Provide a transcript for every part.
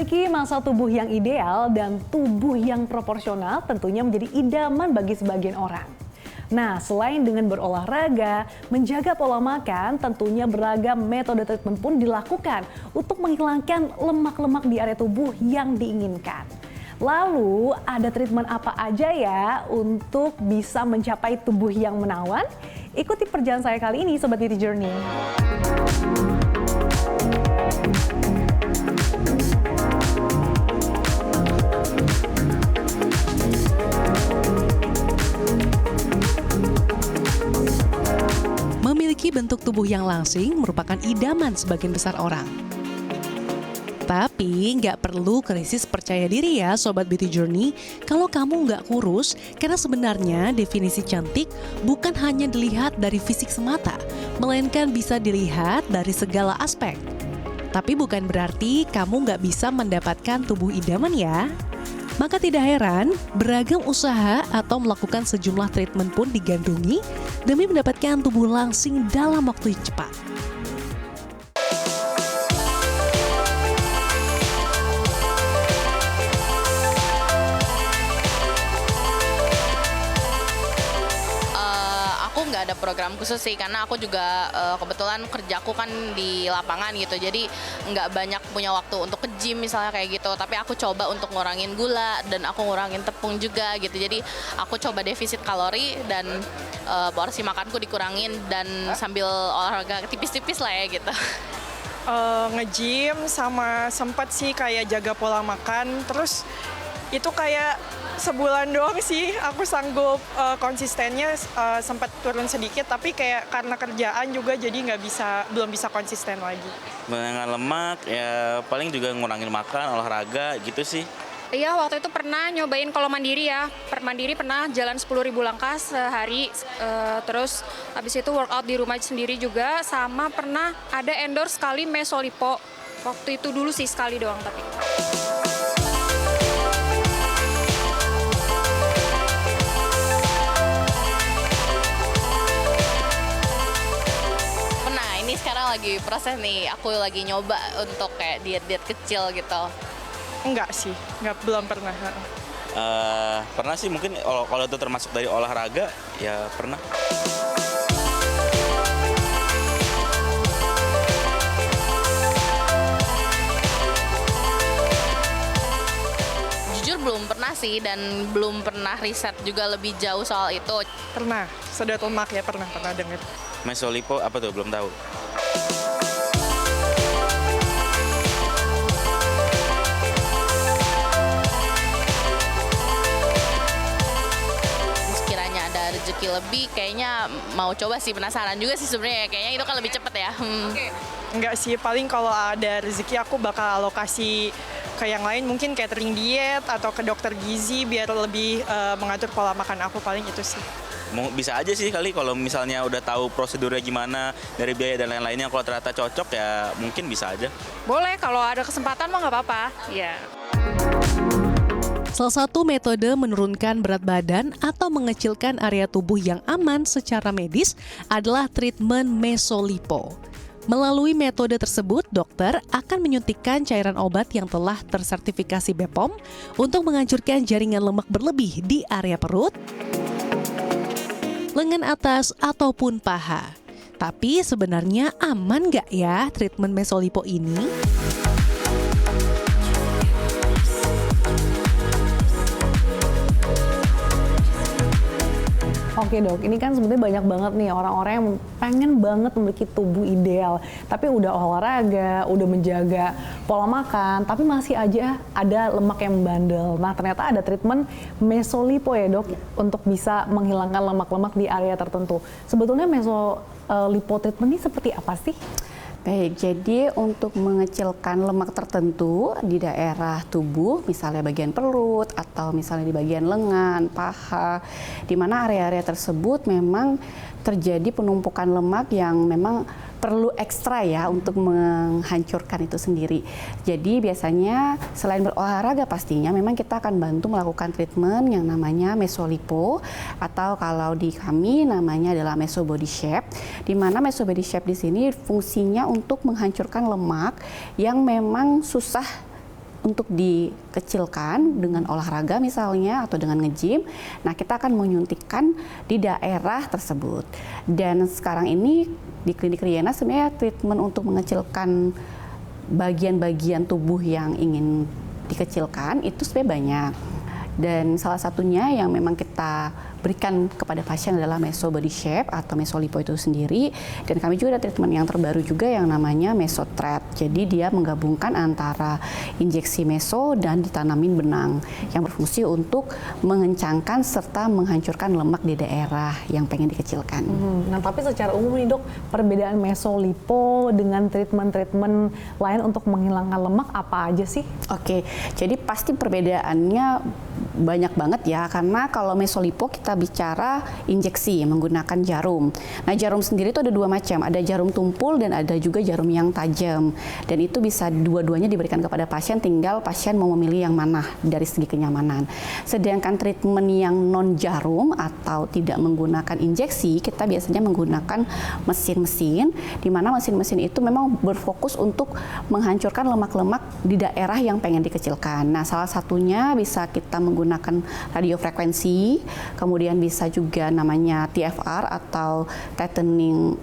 Memiliki massa tubuh yang ideal dan tubuh yang proporsional tentunya menjadi idaman bagi sebagian orang. Nah, selain dengan berolahraga, menjaga pola makan, tentunya beragam metode treatment pun dilakukan untuk menghilangkan lemak-lemak di area tubuh yang diinginkan. Lalu, ada treatment apa aja ya untuk bisa mencapai tubuh yang menawan? Ikuti perjalanan saya kali ini, Sobat Beauty Journey. Memiliki bentuk tubuh yang langsing merupakan idaman sebagian besar orang. Tapi nggak perlu krisis percaya diri ya Sobat Beauty Journey kalau kamu nggak kurus, karena sebenarnya definisi cantik bukan hanya dilihat dari fisik semata, melainkan bisa dilihat dari segala aspek. Tapi bukan berarti kamu nggak bisa mendapatkan tubuh idaman ya. Maka tidak heran, beragam usaha atau melakukan sejumlah treatment pun digandrungi demi mendapatkan tubuh langsing dalam waktu yang cepat. Nggak ada program khusus sih, karena aku juga kebetulan kerjaku kan di lapangan gitu, jadi nggak banyak punya waktu untuk ke gym misalnya kayak gitu. Tapi aku coba untuk ngurangin gula dan aku ngurangin tepung juga gitu, jadi aku coba defisit kalori dan porsi makanku dikurangin dan sambil olahraga tipis-tipis lah ya gitu. Nge-gym sama sempat sih kayak jaga pola makan, terus itu kayak sebulan doang sih aku sanggup konsistennya, sempat turun sedikit, tapi kayak karena kerjaan juga jadi belum bisa konsisten lagi. Mengenai lemak ya paling juga ngurangin makan, olahraga gitu sih. Iya, waktu itu pernah nyobain kalau mandiri ya. Mandiri pernah jalan 10.000 langkah sehari, terus habis itu workout di rumah sendiri juga, sama pernah ada endorse sekali Mesolipo. Waktu itu dulu sih sekali doang tapi. Sekarang lagi proses nih, aku lagi nyoba untuk kayak diet-diet kecil gitu. Enggak sih, belum pernah. Pernah sih, mungkin kalau itu termasuk dari olahraga, ya pernah. Jujur belum pernah sih, dan belum pernah riset juga lebih jauh soal itu. Pernah, sedot lemak ya, pernah dengar. Mesolipo apa tuh, belum tahu. Sekiranya ada rezeki lebih, kayaknya mau coba sih, penasaran juga sih sebenarnya. Kayaknya itu kan lebih cepet ya. Enggak sih, paling kalau ada rezeki aku bakal alokasi ke yang lain, mungkin catering diet atau ke dokter gizi biar lebih mengatur pola makan aku, paling itu sih. Bisa aja sih kali kalau misalnya udah tahu prosedurnya gimana, dari biaya dan lain-lainnya, kalau ternyata cocok ya mungkin bisa aja. Boleh, kalau ada kesempatan mah nggak apa-apa. Ya. Salah satu metode menurunkan berat badan atau mengecilkan area tubuh yang aman secara medis adalah treatment Mesolipo. Melalui metode tersebut, dokter akan menyuntikkan cairan obat yang telah tersertifikasi BPOM untuk menghancurkan jaringan lemak berlebih di area perut, lengan atas, ataupun paha. Tapi sebenarnya aman nggak ya treatment Mesolipo ini? Oke dok, ini kan sebenarnya banyak banget nih orang-orang yang pengen banget memiliki tubuh ideal, tapi udah olahraga, udah menjaga pola makan, tapi masih aja ada lemak yang membandel. Nah ternyata ada treatment Mesolipo ya dok, untuk bisa menghilangkan lemak-lemak di area tertentu. Sebetulnya Mesolipo treatment ini seperti apa sih? Baik, jadi untuk mengecilkan lemak tertentu di daerah tubuh, misalnya bagian perut atau misalnya di bagian lengan, paha, di mana area-area tersebut memang terjadi penumpukan lemak yang memang perlu ekstra ya untuk menghancurkan itu sendiri. Jadi biasanya selain berolahraga pastinya memang kita akan bantu melakukan treatment yang namanya Mesolipo, atau kalau di kami namanya adalah Meso Body Shape, di mana Meso Body Shape di sini fungsinya untuk menghancurkan lemak yang memang susah untuk dikecilkan dengan olahraga misalnya atau dengan nge-gym. Nah, kita akan menyuntikkan di daerah tersebut. Dan sekarang ini di klinik Riana sebenarnya treatment untuk mengecilkan bagian-bagian tubuh yang ingin dikecilkan itu sebenarnya banyak. Dan salah satunya yang memang kita berikan kepada pasien adalah meso body shape atau meso lipo itu sendiri. Dan kami juga ada treatment yang terbaru juga yang namanya meso thread. Jadi dia menggabungkan antara injeksi meso dan ditanamin benang yang berfungsi untuk mengencangkan serta menghancurkan lemak di daerah yang pengen dikecilkan. Nah, tapi secara umum nih dok, perbedaan meso lipo dengan treatment-treatment lain untuk menghilangkan lemak apa aja sih? Oke, jadi pasti perbedaannya banyak banget ya, karena kalau mesolipo kita bicara injeksi menggunakan jarum. Nah, jarum sendiri itu ada dua macam, ada jarum tumpul dan ada juga jarum yang tajam. Dan itu bisa dua-duanya diberikan kepada pasien, tinggal pasien mau memilih yang mana dari segi kenyamanan. Sedangkan treatment yang non jarum atau tidak menggunakan injeksi, kita biasanya menggunakan mesin-mesin, di mana mesin-mesin itu memang berfokus untuk menghancurkan lemak-lemak di daerah yang pengen dikecilkan. Nah, salah satunya bisa kita menggunakan radiofrekuensi, kemudian bisa juga namanya TFR atau tightening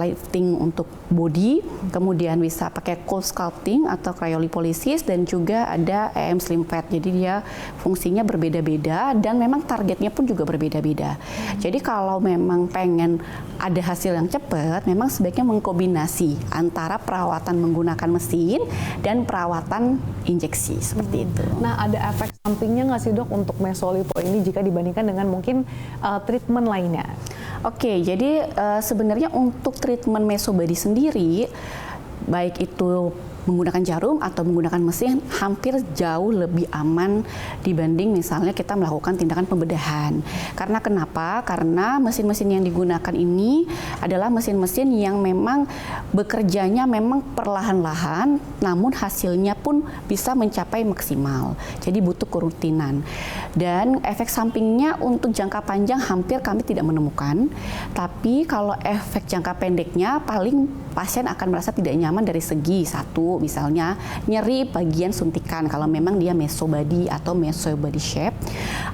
lifting untuk body, kemudian bisa pakai cold sculpting atau cryolipolysis, dan juga ada EM slim fat. Jadi dia fungsinya berbeda-beda dan memang targetnya pun juga berbeda-beda. Jadi kalau memang pengen ada hasil yang cepat, memang sebaiknya mengkombinasi antara perawatan menggunakan mesin dan perawatan injeksi seperti itu. Nah, ada efek sampingnya nggak sih dok untuk mesolipo ini jika dibandingkan dengan mungkin treatment lainnya? Oke, jadi sebenarnya untuk treatment meso body sendiri, baik itu menggunakan jarum atau menggunakan mesin, hampir jauh lebih aman dibanding misalnya kita melakukan tindakan pembedahan. Karena kenapa? Karena mesin-mesin yang digunakan ini adalah mesin-mesin yang memang bekerjanya memang perlahan-lahan, namun hasilnya pun bisa mencapai maksimal. Jadi butuh kerutinan. Dan efek sampingnya untuk jangka panjang hampir kami tidak menemukan. Tapi kalau efek jangka pendeknya paling pasien akan merasa tidak nyaman dari segi satu, misalnya nyeri bagian suntikan kalau memang dia meso body atau meso body shape,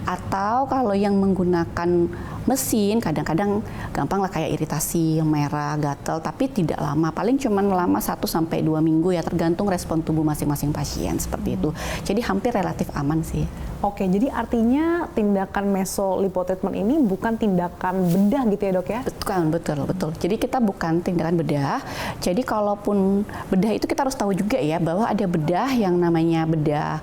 atau kalau yang menggunakan mesin kadang-kadang gampang lah kayak iritasi, merah, gatal, tapi tidak lama, paling cuma lama 1 sampai 2 minggu ya, tergantung respon tubuh masing-masing pasien seperti itu. Jadi hampir relatif aman sih. Oke, jadi artinya tindakan mesolipo treatment ini bukan tindakan bedah gitu ya dok ya? Betul. Jadi kita bukan tindakan bedah. Jadi kalaupun bedah itu kita harus tahu juga ya bahwa ada bedah yang namanya bedah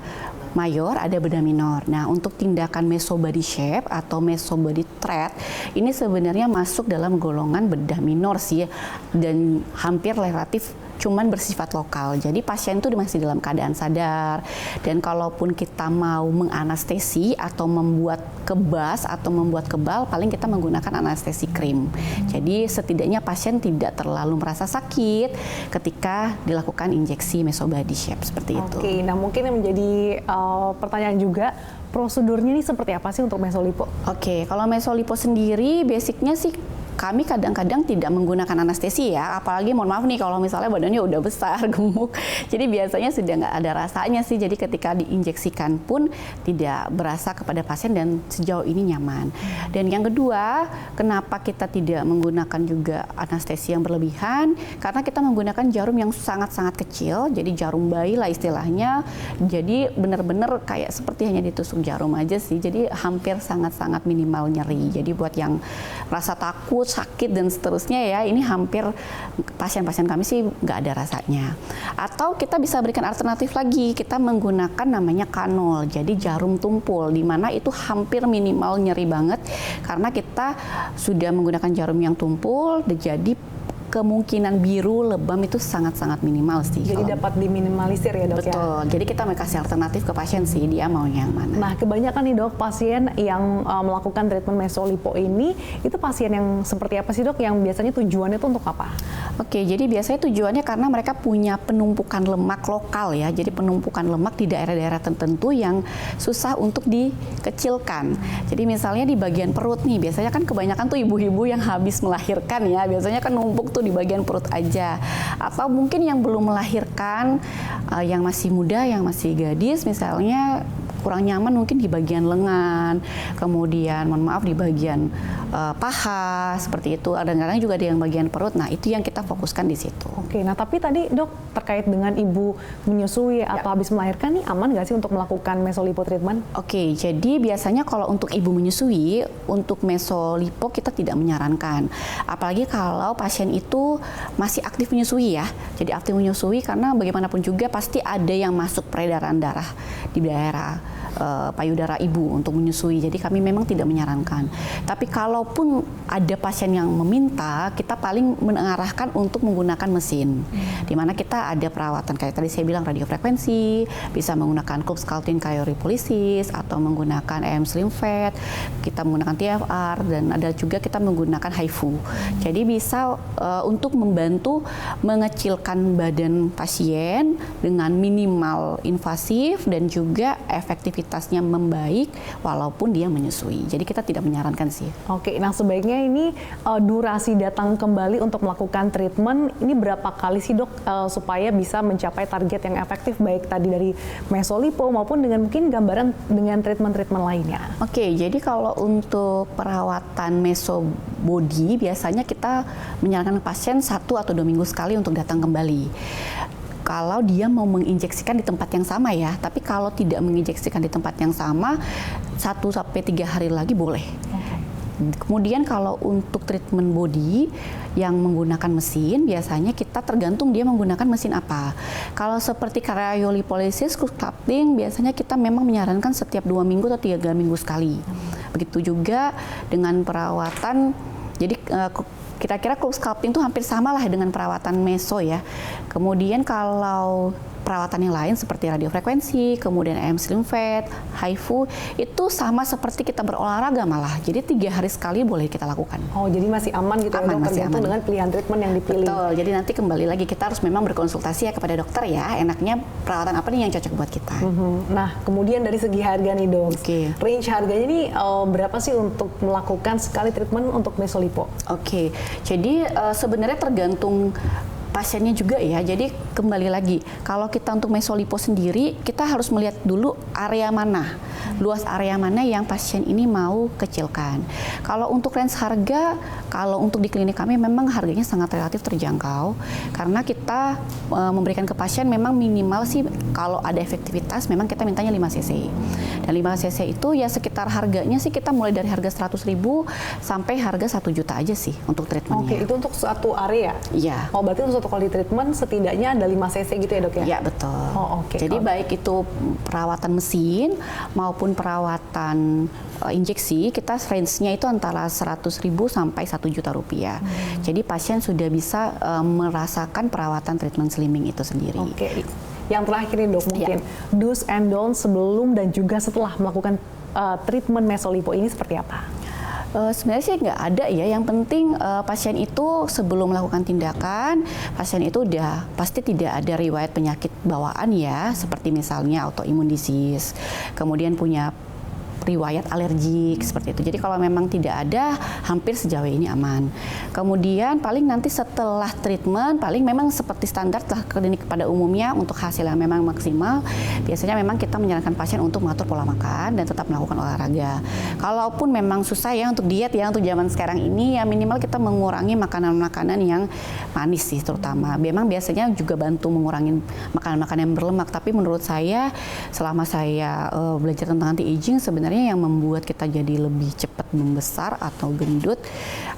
mayor, ada bedah minor. Nah, untuk tindakan meso body shape atau meso body thread ini sebenarnya masuk dalam golongan bedah minor sih, dan hampir relatif cuman bersifat lokal. Jadi pasien itu masih dalam keadaan sadar, dan kalaupun kita mau menganestesi atau membuat kebas atau membuat kebal, paling kita menggunakan anestesi krim. Jadi setidaknya pasien tidak terlalu merasa sakit ketika dilakukan injeksi meso body shape seperti itu. Oke, nah mungkin yang menjadi pertanyaan juga, prosedurnya ini seperti apa sih untuk mesolipo? Oke, kalau mesolipo sendiri basicnya sih kami kadang-kadang tidak menggunakan anestesi ya, apalagi mohon maaf nih kalau misalnya badannya udah besar, gemuk, jadi biasanya sudah nggak ada rasanya sih, jadi ketika diinjeksikan pun tidak berasa kepada pasien dan sejauh ini nyaman. Dan yang kedua, kenapa kita tidak menggunakan juga anestesi yang berlebihan, karena kita menggunakan jarum yang sangat-sangat kecil, jadi jarum bayi lah istilahnya, jadi benar-benar kayak seperti hanya ditusuk jarum aja sih, jadi hampir sangat-sangat minimal nyeri. Jadi buat yang rasa takut, sakit dan seterusnya ya, ini hampir pasien-pasien kami sih nggak ada rasanya. Atau kita bisa berikan alternatif lagi, kita menggunakan namanya kanul, jadi jarum tumpul, di mana itu hampir minimal nyeri banget karena kita sudah menggunakan jarum yang tumpul, jadi kemungkinan biru lebam itu sangat-sangat minimal sih. Jadi dapat diminimalisir ya dok ya? Betul, jadi kita mau kasih alternatif ke pasien sih, dia mau yang mana. Nah, kebanyakan nih dok, pasien yang melakukan treatment mesolipo ini, itu pasien yang seperti apa sih dok, yang biasanya tujuannya itu untuk apa? Oke, jadi biasanya tujuannya karena mereka punya penumpukan lemak lokal ya, jadi penumpukan lemak di daerah-daerah tertentu yang susah untuk dikecilkan. Jadi misalnya di bagian perut nih, biasanya kan kebanyakan tuh ibu-ibu yang habis melahirkan ya, biasanya kan numpuk tuh untuk di bagian perut aja. Atau mungkin yang belum melahirkan, yang masih muda, yang masih gadis misalnya kurang nyaman mungkin di bagian lengan, kemudian mohon maaf di bagian paha seperti itu. Kadang-kadang juga ada yang bagian perut. Nah, itu yang kita fokuskan di situ. Oke, nah tapi tadi dok terkait dengan ibu menyusui atau habis melahirkan nih aman nggak sih untuk melakukan mesolipo treatment? Oke, jadi biasanya kalau untuk ibu menyusui, untuk mesolipo kita tidak menyarankan. Apalagi kalau pasien itu masih aktif menyusui ya. Jadi aktif menyusui karena bagaimanapun juga pasti ada yang masuk peredaran darah di daerah payudara ibu untuk menyusui. Jadi kami memang tidak menyarankan. Tapi kalaupun ada pasien yang meminta, kita paling mengarahkan untuk menggunakan mesin. Di mana kita ada perawatan kayak tadi saya bilang radiofrekuensi, bisa menggunakan Cook-Sculpting Cryolipolysis atau menggunakan EM Slim Fat, kita menggunakan TFR dan ada juga kita menggunakan HIFU. Jadi bisa untuk membantu mengecilkan badan pasien dengan minimal invasif dan juga efektivitasnya membaik walaupun dia menyusui. Jadi kita tidak menyarankan sih. Oke, nah sebaiknya ini durasi datang kembali untuk melakukan treatment ini berapa kali sih dok supaya bisa mencapai target yang efektif baik tadi dari mesolipo maupun dengan mungkin gambaran dengan treatment-treatment lainnya. Oke, jadi kalau untuk perawatan meso body biasanya kita menyarankan pasien 1 atau 2 minggu sekali untuk datang kembali. Kalau dia mau menginjeksikan di tempat yang sama ya, tapi kalau tidak menginjeksikan di tempat yang sama 1-3 hari lagi boleh. Kemudian kalau untuk treatment body yang menggunakan mesin, biasanya kita tergantung dia menggunakan mesin apa. Kalau seperti cryolipolysis, Cook-Sculpting, biasanya kita memang menyarankan setiap 2 minggu atau 3 minggu sekali. Begitu juga dengan perawatan, jadi kira-kira Cook-Sculpting itu hampir sama lah dengan perawatan meso ya. Kemudian kalau perawatan yang lain seperti radiofrekuensi, kemudian EM Slim Fat, HIFU, itu sama seperti kita berolahraga malah. Jadi 3 hari sekali boleh kita lakukan. Oh, jadi masih aman gitu ya dok, tergantung dengan pilihan treatment yang dipilih. Betul, jadi nanti kembali lagi kita harus memang berkonsultasi ya kepada dokter ya, enaknya perawatan apa nih yang cocok buat kita. Nah, kemudian dari segi harga nih dok, Oke. range harganya ini berapa sih untuk melakukan sekali treatment untuk mesolipo? Oke, jadi sebenarnya tergantung pasiennya juga ya. Jadi kembali lagi, kalau kita untuk mesolipo sendiri, kita harus melihat dulu area mana, luas area mana yang pasien ini mau kecilkan. Kalau untuk range harga, kalau untuk di klinik kami memang harganya sangat relatif terjangkau, karena kita memberikan ke pasien memang minimal sih kalau ada efektivitas, memang kita mintanya 5 cc. Dan 5 cc itu ya sekitar harganya sih kita mulai dari harga 100.000 sampai harga 1 juta aja sih untuk treatmentnya. Oke, itu untuk satu area? Iya. Oh, berarti untuk satu kali treatment setidaknya ada 5 cc gitu ya dok ya? Iya, betul. Oh, oke. Jadi baik itu perawatan mesin maupun perawatan injeksi, kita range-nya itu antara 100.000 sampai 1 juta rupiah. Jadi pasien sudah bisa merasakan perawatan treatment slimming itu sendiri. Oke. Yang terakhir nih dok, mungkin do's and don'ts sebelum dan juga setelah melakukan treatment mesolipo ini seperti apa? Sebenarnya sih nggak ada ya, yang penting pasien itu sebelum melakukan tindakan, pasien itu udah pasti tidak ada riwayat penyakit bawaan ya, seperti misalnya autoimmune disease, kemudian punya riwayat alergik seperti itu. Jadi kalau memang tidak ada, hampir sejauh ini aman. Kemudian paling nanti setelah treatment, paling memang seperti standar lah klinik pada umumnya untuk hasil yang memang maksimal, biasanya memang kita menyarankan pasien untuk mengatur pola makan dan tetap melakukan olahraga. Kalaupun memang susah ya untuk diet ya untuk zaman sekarang ini, ya minimal kita mengurangi makanan-makanan yang manis sih terutama. Memang biasanya juga bantu mengurangi makanan-makanan yang berlemak, tapi menurut saya selama saya belajar tentang anti-aging, sebenarnya yang membuat kita jadi lebih cepat membesar atau gendut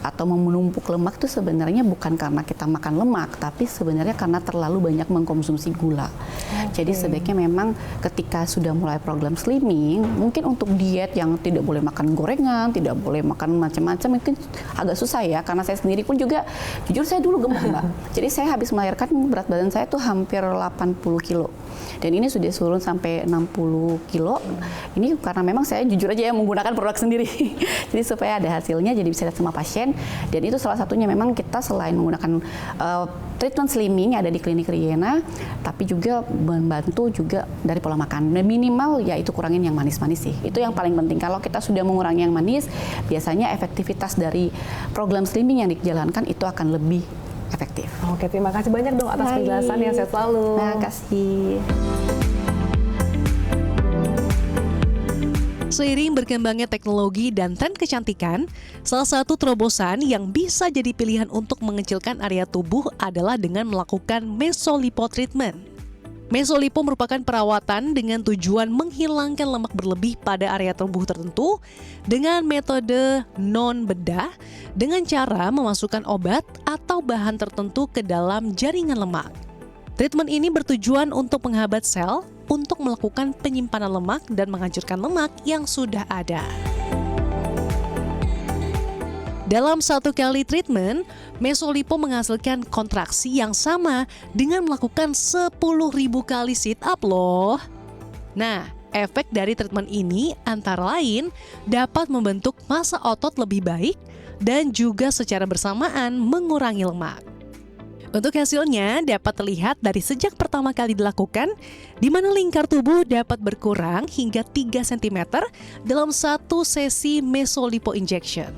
atau menumpuk lemak itu sebenarnya bukan karena kita makan lemak, tapi sebenarnya karena terlalu banyak mengkonsumsi gula. Jadi sebaiknya memang ketika sudah mulai program slimming, mungkin untuk diet yang tidak boleh makan gorengan, tidak boleh makan macam-macam, mungkin agak susah ya, karena saya sendiri pun juga, jujur saya dulu gemuk Mbak. Jadi saya habis melahirkan berat badan saya tuh hampir 80 kilo. Dan ini sudah turun sampai 60 kilo. Ini karena memang saya jujur aja ya menggunakan produk sendiri. Jadi supaya ada hasilnya, jadi bisa lihat sama pasien. Dan itu salah satunya memang kita selain menggunakan treatment slimming yang ada di klinik Riena, tapi juga membantu juga dari pola makan. Dan minimal ya itu kurangin yang manis-manis sih. Itu yang paling penting. Kalau kita sudah mengurangi yang manis, biasanya efektivitas dari program slimming yang dijalankan itu akan lebih efektif. Oke, terima kasih banyak dong atas penjelasannya. Sehat selalu. Terima kasih. Seiring berkembangnya teknologi dan tren kecantikan, salah satu terobosan yang bisa jadi pilihan untuk mengecilkan area tubuh adalah dengan melakukan mesolipo treatment. Mesolipo merupakan perawatan dengan tujuan menghilangkan lemak berlebih pada area tubuh tertentu dengan metode non-bedah dengan cara memasukkan obat atau bahan tertentu ke dalam jaringan lemak. Treatment ini bertujuan untuk menghambat sel untuk melakukan penyimpanan lemak dan menghancurkan lemak yang sudah ada. Dalam satu kali treatment, mesolipo menghasilkan kontraksi yang sama dengan melakukan 10.000 kali sit up loh. Nah, efek dari treatment ini antara lain dapat membentuk massa otot lebih baik dan juga secara bersamaan mengurangi lemak. Untuk hasilnya dapat terlihat dari sejak pertama kali dilakukan, di mana lingkar tubuh dapat berkurang hingga 3 cm dalam satu sesi mesolipo injection.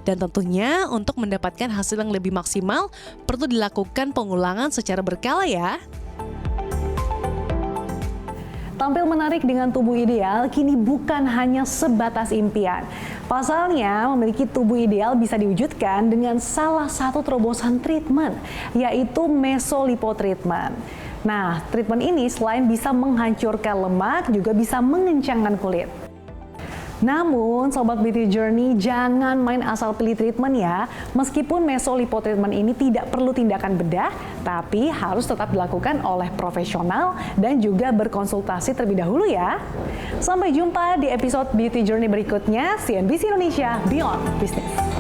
Dan tentunya untuk mendapatkan hasil yang lebih maksimal, perlu dilakukan pengulangan secara berkala ya. Tampil menarik dengan tubuh ideal kini bukan hanya sebatas impian. Pasalnya, memiliki tubuh ideal bisa diwujudkan dengan salah satu terobosan treatment, yaitu mesolipo treatment. Nah, treatment ini selain bisa menghancurkan lemak, juga bisa mengencangkan kulit. Namun, Sobat Beauty Journey, jangan main asal pilih treatment ya. Meskipun mesolipo treatment ini tidak perlu tindakan bedah, tapi harus tetap dilakukan oleh profesional dan juga berkonsultasi terlebih dahulu ya. Sampai jumpa di episode Beauty Journey berikutnya, CNBC Indonesia Beyond Business.